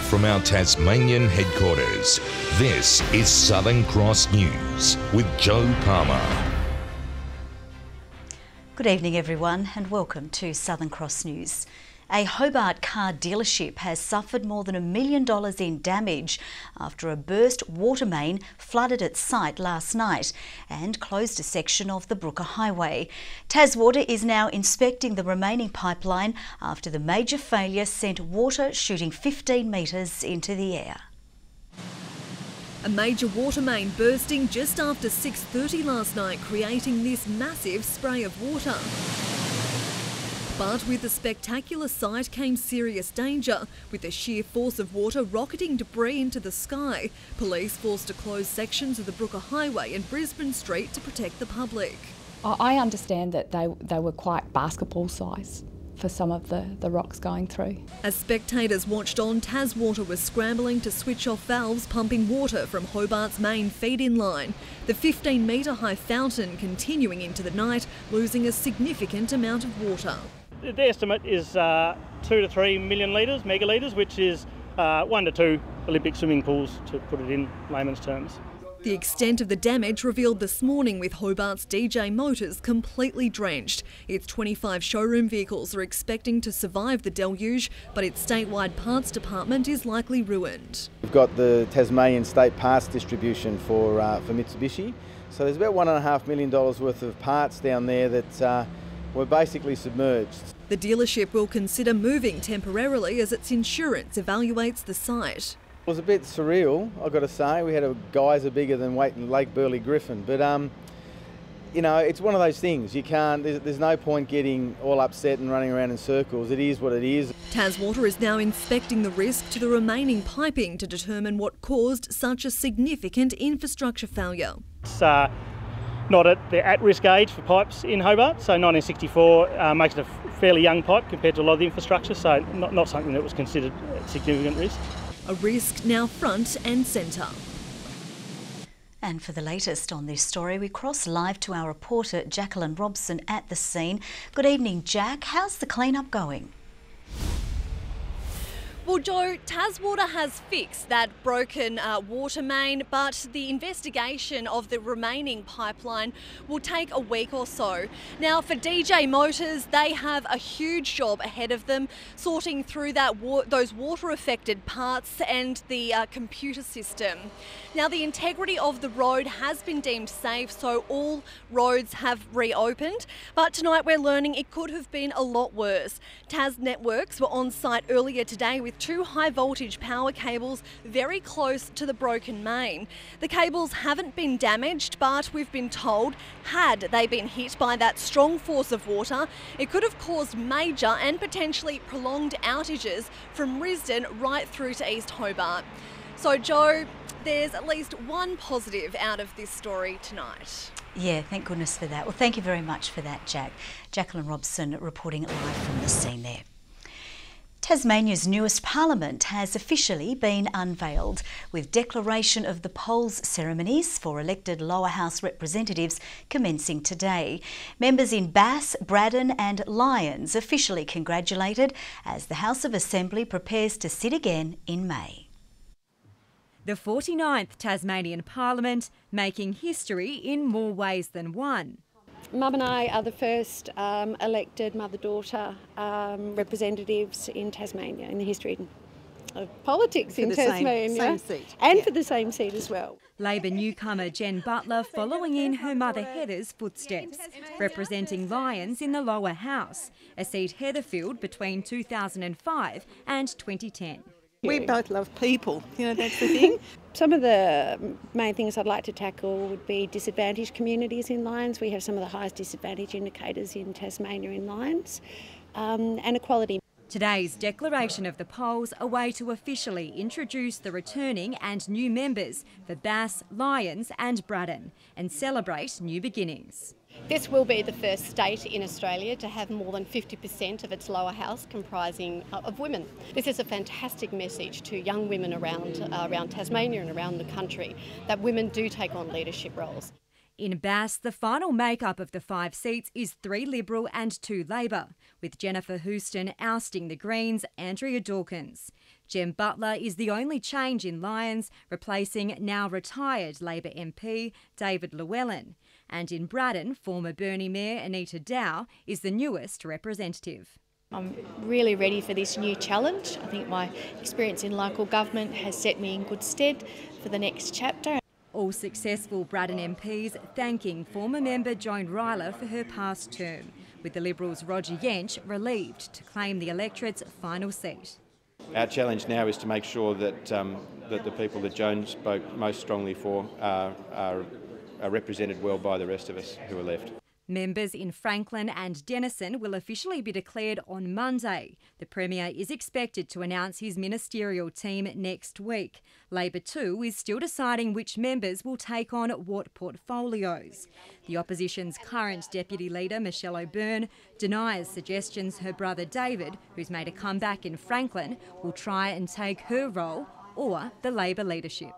from our Tasmanian headquarters, this is Southern Cross News with Joe Palmer. Good evening everyone and welcome to Southern Cross News. A Hobart car dealership has suffered more than $1 million in damage after a burst water main flooded its site last night and closed a section of the Brooker Highway. Taswater is now inspecting the remaining pipeline after the major failure sent water shooting 15 metres into the air. A major water main bursting just after 6:30 last night, creating this massive spray of water. But with the spectacular sight came serious danger, with the sheer force of water rocketing debris into the sky. Police forced to close sections of the Brooker Highway and Brisbane Street to protect the public. I understand that they were quite basketball size for some of the rocks going through. As spectators watched on, Taswater was scrambling to switch off valves pumping water from Hobart's main feed-in line. The 15-metre high fountain continuing into the night, losing a significant amount of water. The estimate is 2 to 3 million litres, megalitres, which is 1 to 2 Olympic swimming pools, to put it in layman's terms. The extent of the damage revealed this morning, with Hobart's DJ Motors completely drenched. Its 25 showroom vehicles are expecting to survive the deluge, but its statewide parts department is likely ruined. We've got the Tasmanian state parts distribution for Mitsubishi, so there's about $1.5 million worth of parts down there that were basically submerged. The dealership will consider moving temporarily as its insurance evaluates the site. It was a bit surreal, I've got to say. We had a geyser bigger than Lake Burley Griffin, but you know, it's one of those things. You can't. There's no point getting all upset and running around in circles. It is what it is. Taswater is now inspecting the risk to the remaining piping to determine what caused such a significant infrastructure failure. It's not at the at-risk age for pipes in Hobart, so 1964 makes it a fairly young pipe compared to a lot of the infrastructure, so not something that was considered a significant risk. A risk now front and centre. And for the latest on this story, we cross live to our reporter Jacqueline Robson at the scene. Good evening, Jack. How's the clean-up going? Well, Joe, Taswater has fixed that broken water main, but the investigation of the remaining pipeline will take a week or so. Now, for DJ Motors, they have a huge job ahead of them, sorting through those water-affected parts and the computer system. Now, the integrity of the road has been deemed safe, so all roads have reopened. But tonight we're learning it could have been a lot worse. Tas Networks were on site earlier today with 2 high voltage power cables very close to the broken main. The cables haven't been damaged, but we've been told had they been hit by that strong force of water, it could have caused major and potentially prolonged outages from Risdon right through to East Hobart. So Joe, there's at least one positive out of this story tonight. Yeah, thank goodness for that. Well, thank you very much for that, Jack. Jacqueline Robson reporting live from the scene there. Tasmania's newest parliament has officially been unveiled, with declaration of the polls ceremonies for elected lower house representatives commencing today. Members in Bass, Braddon and Lyons officially congratulated as the House of Assembly prepares to sit again in May. The 49th Tasmanian Parliament making history in more ways than one. Mum and I are the first elected mother-daughter representatives in Tasmania in the history of politics in Tasmania. Same seat. And for the same seat as well. Labor newcomer Jen Butler following in her mother Heather's footsteps, representing Lyons in the lower house, a seat Heather filled between 2005 and 2010. We both love people, you know, that's the thing. Some of the main things I'd like to tackle would be disadvantaged communities in Lyons. We have some of the highest disadvantage indicators in Tasmania in Lyons, and equality. Today's declaration of the polls a way to officially introduce the returning and new members for Bass, Lyons and Braddon and celebrate new beginnings. This will be the first state in Australia to have more than 50% of its lower house comprising of women. This is a fantastic message to young women around Tasmania and around the country that women do take on leadership roles. In Bass, the final makeup of the 5 seats is 3 Liberal and 2 Labor, with Jennifer Houston ousting the Greens' Andrea Dawkins. Jen Butler is the only change in Lyons, replacing now retired Labor MP David Llewellyn. And in Braddon, former Burnie Mayor Anita Dow is the newest representative. I'm really ready for this new challenge. I think my experience in local government has set me in good stead for the next chapter. All successful Braddon MPs thanking former member Joan Ryler for her past term, with the Liberals' Roger Yench relieved to claim the electorate's final seat. Our challenge now is to make sure that that the people that Joan spoke most strongly for are represented well by the rest of us who are left. Members in Franklin and Denison will officially be declared on Monday. The Premier is expected to announce his ministerial team next week. Labor too is still deciding which members will take on what portfolios. The opposition's current Deputy Leader, Michelle O'Byrne, denies suggestions her brother David, who's made a comeback in Franklin, will try and take her role or the Labor leadership.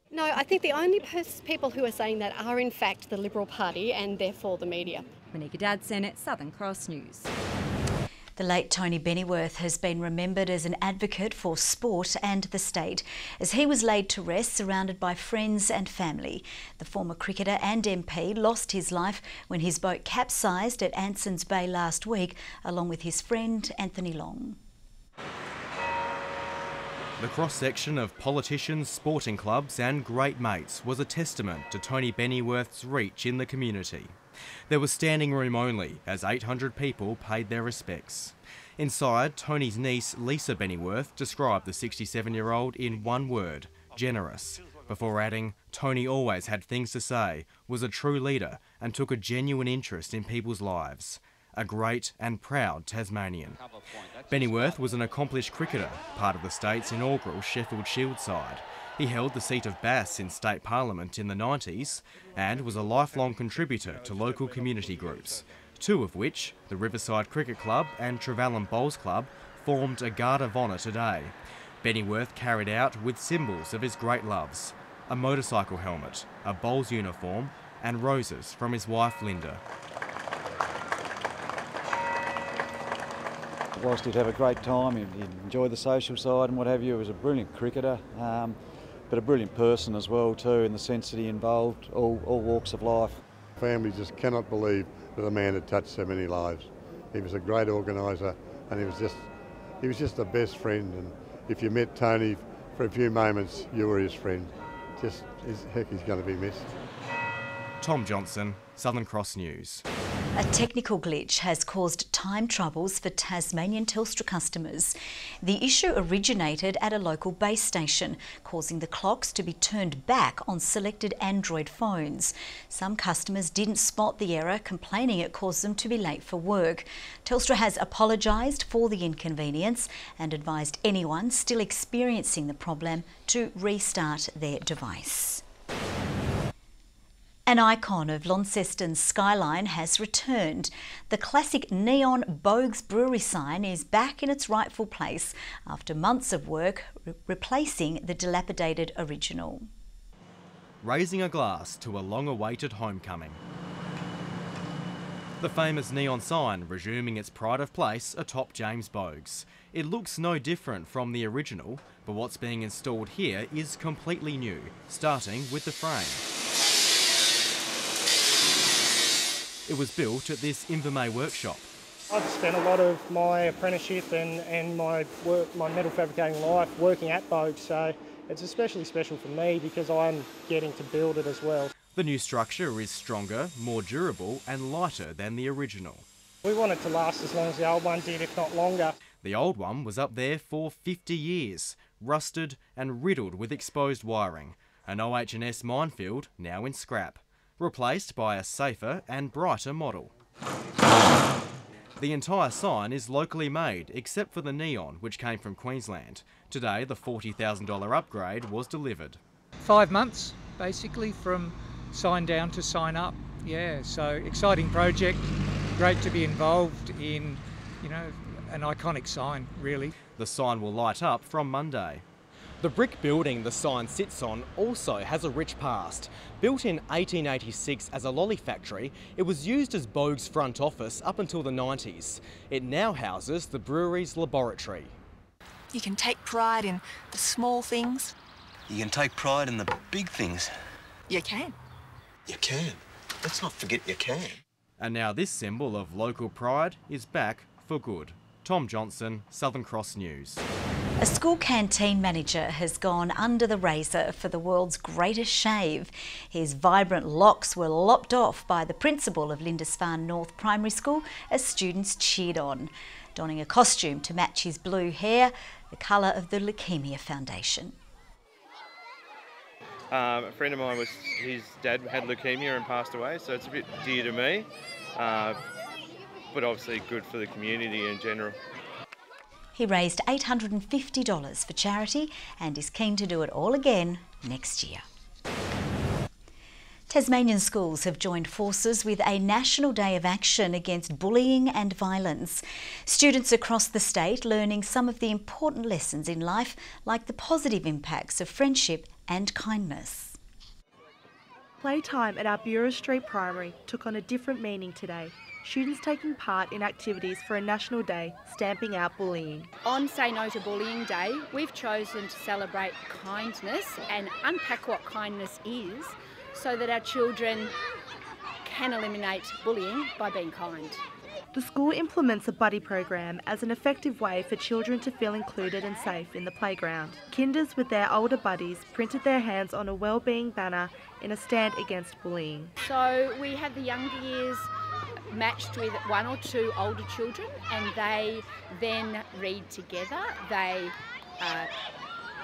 No, I think the only people who are saying that are in fact the Liberal Party and therefore the media. Monica Dadson at Southern Cross News. The late Tony Bennyworth has been remembered as an advocate for sport and the state, as he was laid to rest surrounded by friends and family. The former cricketer and MP lost his life when his boat capsized at Anson's Bay last week, along with his friend Anthony Long. The cross-section of politicians, sporting clubs and great mates was a testament to Tony Bennyworth's reach in the community. There was standing room only as 800 people paid their respects. Inside, Tony's niece Lisa Bennyworth described the 67-year-old in one word: generous, before adding, Tony always had things to say, was a true leader and took a genuine interest in people's lives. A great and proud Tasmanian. Bennyworth was an accomplished cricketer, part of the state's inaugural Sheffield Shield side. He held the seat of Bass in state parliament in the 90s and was a lifelong contributor to local community groups, two of which, the Riverside Cricket Club and Trevelyan Bowls Club, formed a Guard of Honour today. Bennyworth carried out with symbols of his great loves: a motorcycle helmet, a bowls uniform and roses from his wife Linda. Whilst he'd have a great time, he'd enjoy the social side and what have you, he was a brilliant cricketer, but a brilliant person as well too, in the sense that he involved all walks of life. Family just cannot believe that a man had touched so many lives. He was a great organiser and he was just a best friend, and if you met Tony for a few moments, you were his friend. He's going to be missed. Tom Johnson, Southern Cross News. A technical glitch has caused time troubles for Tasmanian Telstra customers. The issue originated at a local base station, causing the clocks to be turned back on selected Android phones. Some customers didn't spot the error, complaining it caused them to be late for work. Telstra has apologised for the inconvenience and advised anyone still experiencing the problem to restart their device. An icon of Launceston's skyline has returned. The classic neon Bogues Brewery sign is back in its rightful place after months of work replacing the dilapidated original. Raising a glass to a long-awaited homecoming. The famous neon sign resuming its pride of place atop James Bogues. It looks no different from the original, but what's being installed here is completely new, starting with the frame. It was built at this Invermay workshop. I've spent a lot of my apprenticeship and my metal fabricating life working at Bogues, so it's especially special for me because I'm getting to build it as well. The new structure is stronger, more durable and lighter than the original. We want it to last as long as the old one did, if not longer. The old one was up there for 50 years, rusted and riddled with exposed wiring. An OH&S minefield now in scrap, replaced by a safer and brighter model. The entire sign is locally made, except for the neon, which came from Queensland. Today, the $40,000 upgrade was delivered. 5 months, basically, from sign down to sign up. Yeah, so exciting project. Great to be involved in, an iconic sign, really. The sign will light up from Monday. The brick building the sign sits on also has a rich past. Built in 1886 as a lolly factory, it was used as Bogues' front office up until the 90s. It now houses the brewery's laboratory. You can take pride in the small things. You can take pride in the big things. You can. You can. Let's not forget you can. And now this symbol of local pride is back for good. Tom Johnson, Southern Cross News. A school canteen manager has gone under the razor for the world's greatest shave. His vibrant locks were lopped off by the principal of Lindisfarne North Primary School as students cheered on, donning a costume to match his blue hair, the colour of the Leukaemia Foundation. A friend of mine, his dad had leukemia and passed away, so it's a bit dear to me, but obviously good for the community in general. He raised $850 for charity and is keen to do it all again next year. Tasmanian schools have joined forces with a National Day of Action against bullying and violence. Students across the state learning some of the important lessons in life, like the positive impacts of friendship and kindness. Playtime at our Bureau Street Primary took on a different meaning today. Students taking part in activities for a National Day, stamping out bullying. On Say No to Bullying Day, we've chosen to celebrate kindness and unpack what kindness is so that our children can eliminate bullying by being kind. The school implements a buddy program as an effective way for children to feel included and safe in the playground. Kinders with their older buddies printed their hands on a wellbeing banner in a stand against bullying. So we have the younger years matched with one or two older children, and they then read together, they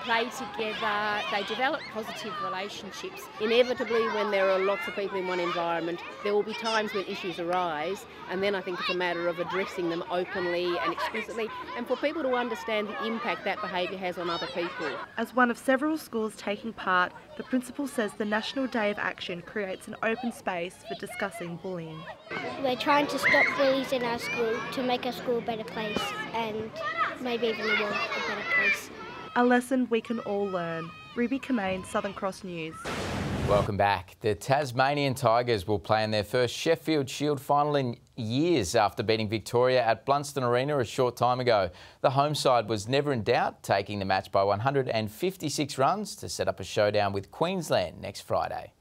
play together, they develop positive relationships. Inevitably, when there are lots of people in one environment, there will be times when issues arise, and then I think it's a matter of addressing them openly and explicitly, and for people to understand the impact that behaviour has on other people. As one of several schools taking part, the principal says the National Day of Action creates an open space for discussing bullying. We're trying to stop bullies in our school to make our school a better place and maybe even the world a better place. A lesson we can all learn. Ruby Kamane, Southern Cross News. Welcome back. The Tasmanian Tigers will play in their first Sheffield Shield final in years after beating Victoria at Blunston Arena a short time ago. The home side was never in doubt, taking the match by 156 runs to set up a showdown with Queensland next Friday.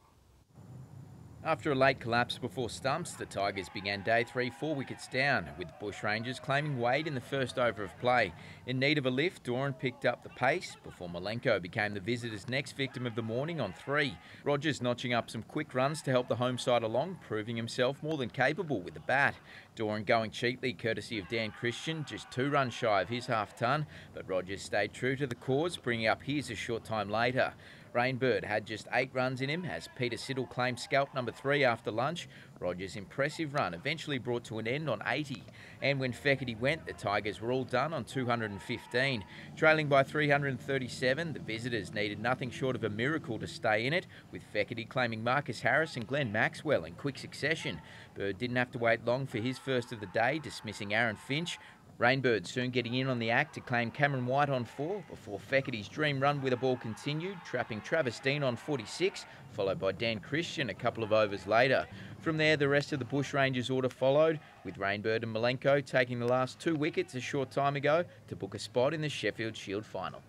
After a late collapse before stumps, the Tigers began day 3 4 wickets down, with the Bushrangers claiming Wade in the first over of play. In need of a lift, Doran picked up the pace before Malenko became the visitors' next victim of the morning on 3. Rogers notching up some quick runs to help the home side along, proving himself more than capable with the bat. Doran going cheaply courtesy of Dan Christian, just 2 runs shy of his half-ton, but Rogers stayed true to the cause, bringing up his a short time later. Rainbird had just 8 runs in him as Peter Siddle claimed scalp number 3 after lunch. Rogers' impressive run eventually brought to an end on 80. And when Feckerty went, the Tigers were all done on 215. Trailing by 337, the visitors needed nothing short of a miracle to stay in it, with Feckerty claiming Marcus Harris and Glenn Maxwell in quick succession. Bird didn't have to wait long for his first of the day, dismissing Aaron Finch. Rainbird soon getting in on the act to claim Cameron White on 4 before Feckerty's dream run with a ball continued, trapping Travis Dean on 46, followed by Dan Christian a couple of overs later. From there, the rest of the Bushrangers order followed, with Rainbird and Malenko taking the last 2 wickets a short time ago to book a spot in the Sheffield Shield final.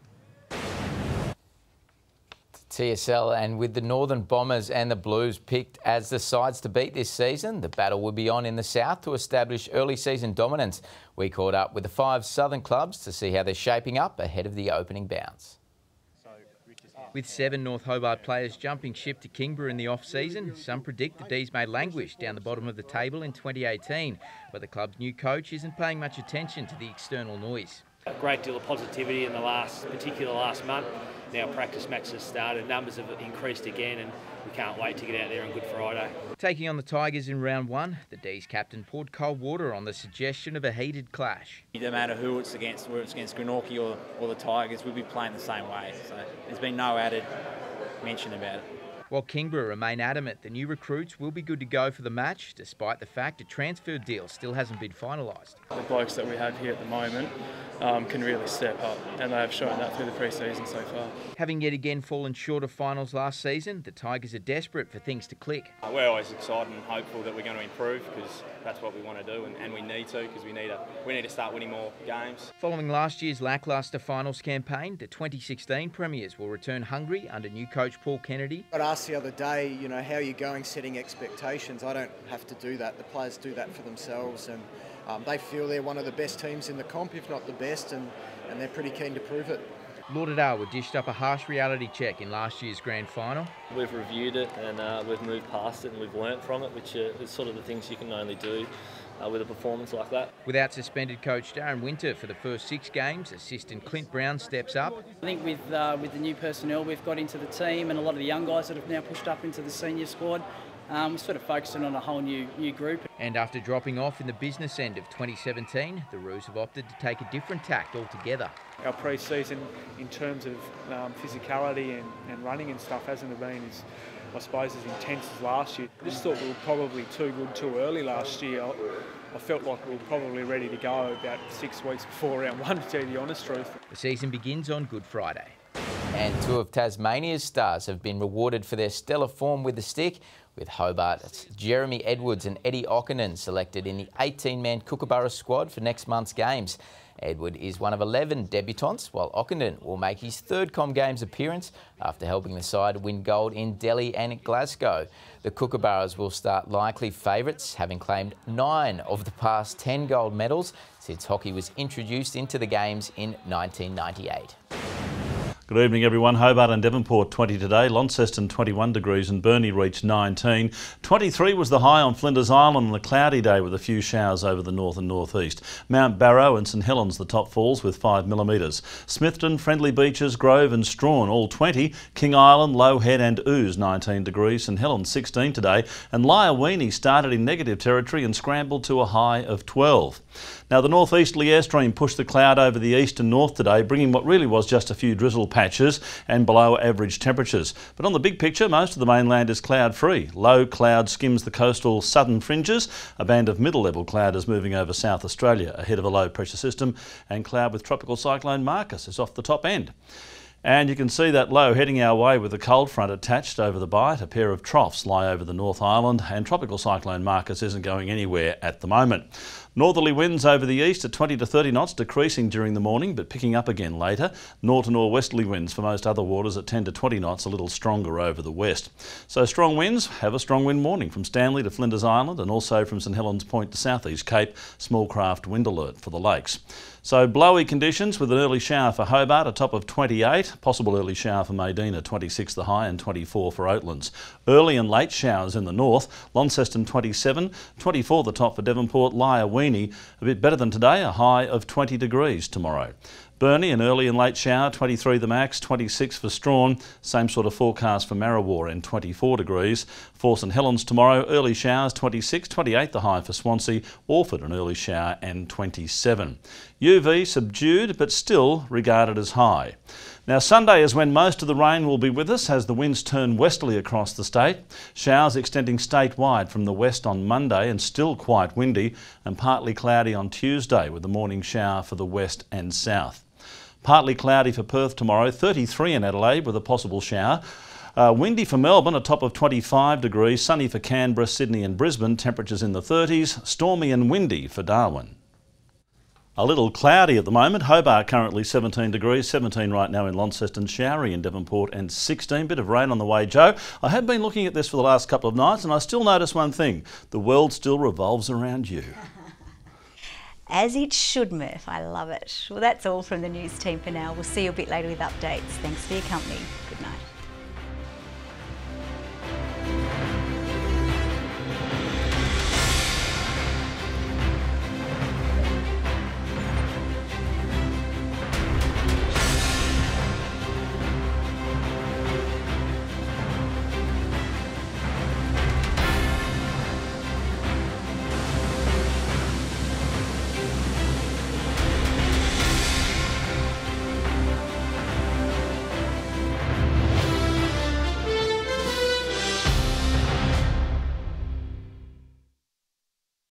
TSL, and with the Northern Bombers and the Blues picked as the sides to beat this season, the battle will be on in the south to establish early season dominance. We caught up with the 5 southern clubs to see how they're shaping up ahead of the opening bounce. With 7 North Hobart players jumping ship to Kingborough in the off-season, some predict the D's may languish down the bottom of the table in 2018, but the club's new coach isn't paying much attention to the external noise. A great deal of positivity in the last month. Now practice matches have started, numbers have increased again, and we can't wait to get out there on Good Friday. Taking on the Tigers in round 1, the D's captain poured cold water on the suggestion of a heated clash. No matter who it's against, whether it's against Grenorchy or the Tigers, we'll be playing the same way. So there's been no added mention about it. While Kingborough remain adamant the new recruits will be good to go for the match, despite the fact a transfer deal still hasn't been finalised. The blokes that we have here at the moment can really step up, and they have shown that through the pre-season so far. Having yet again fallen short of finals last season, the Tigers are desperate for things to click. We're always excited and hopeful that we're going to improve, because that's what we want to do, and we need to, because we need to start winning more games. Following last year's lacklustre finals campaign, the 2016 Premiers will return hungry under new coach Paul Kennedy. I asked the other day, you know, how are you going setting expectations? I don't have to do that. The players do that for themselves, and they feel they're one of the best teams in the comp, if not the best, and they're pretty keen to prove it. Lauderdale were dished up a harsh reality check in last year's grand final. We've reviewed it and we've moved past it and we've learnt from it, which is sort of the things you can only do with a performance like that. Without suspended coach Darren Winter for the first 6 games, assistant Clint Brown steps up. I think with the new personnel we've got into the team and a lot of the young guys that have now pushed up into the senior squad, we're sort of focusing on a whole new group. And after dropping off in the business end of 2017, the Roos have opted to take a different tact altogether. Our pre-season in terms of physicality and running and stuff hasn't been I suppose as intense as last year. I just thought we were probably too good too early last year. I felt like we were probably ready to go about 6 weeks before round 1, to tell you the honest truth. The season begins on Good Friday. And 2 of Tasmania's stars have been rewarded for their stellar form with the stick, with Hobart's Jeremy Edwards and Eddie Ockenden selected in the 18-man Kookaburra squad for next month's games. Edward is one of 11 debutants, while Ockenden will make his 3rd Com Games appearance after helping the side win gold in Delhi and Glasgow. The Kookaburras will start likely favourites, having claimed 9 of the past 10 gold medals since hockey was introduced into the Games in 1998. Good evening everyone. Hobart and Devonport 20 today, Launceston 21 degrees and Burnie reached 19. 23 was the high on Flinders Island on a cloudy day with a few showers over the north and northeast. Mount Barrow and St Helens the top falls with 5 millimetres. Smithton, Friendly Beaches, Grove and Strawn all 20. King Island, Low Head and Ooze 19 degrees. St Helens 16 today, and Lyawini started in negative territory and scrambled to a high of 12. Now the northeasterly airstream pushed the cloud over the east and north today, bringing what really was just a few drizzle patches and below average temperatures. But on the big picture, most of the mainland is cloud free. Low cloud skims the coastal southern fringes. A band of middle level cloud is moving over South Australia ahead of a low pressure system, and cloud with tropical cyclone Marcus is off the top end. And you can see that low heading our way with a cold front attached over the Bight. A pair of troughs lie over the North Island, and tropical cyclone Marcus isn't going anywhere at the moment. Northerly winds over the east at 20 to 30 knots, decreasing during the morning but picking up again later. North to northwesterly winds for most other waters at 10 to 20 knots, a little stronger over the west. So strong winds, have a strong wind warning from Stanley to Flinders Island, and also from St Helens Point to South East Cape, small craft wind alert for the lakes. So blowy conditions with an early shower for Hobart, a top of 28. Possible early shower for Medina, 26 the high and 24 for Oatlands. Early and late showers in the north. Launceston 27, 24 the top for Devonport. Lyawini a bit better than today, a high of 20 degrees tomorrow. Burnie, an early and late shower, 23 the max, 26 for Strawn. Same sort of forecast for Marrawar and 24 degrees. For St Helens tomorrow, early showers, 26, 28 the high for Swansea. Orford, an early shower and 27. UV subdued but still regarded as high. Now Sunday is when most of the rain will be with us as the winds turn westerly across the state. Showers extending statewide from the west on Monday and still quite windy, and partly cloudy on Tuesday with a morning shower for the west and south. Partly cloudy for Perth tomorrow, 33 in Adelaide with a possible shower. Windy for Melbourne, a top of 25 degrees. Sunny for Canberra, Sydney and Brisbane, temperatures in the 30s. Stormy and windy for Darwin. A little cloudy at the moment. Hobart currently 17 degrees, 17 right now in Launceston, showery in Devonport and 16. Bit of rain on the way, Joe. I have been looking at this for the last couple of nights and I still notice one thing. The world still revolves around you. As it should, Murph. I love it. Well, that's all from the news team for now. We'll see you a bit later with updates. Thanks for your company. Good night.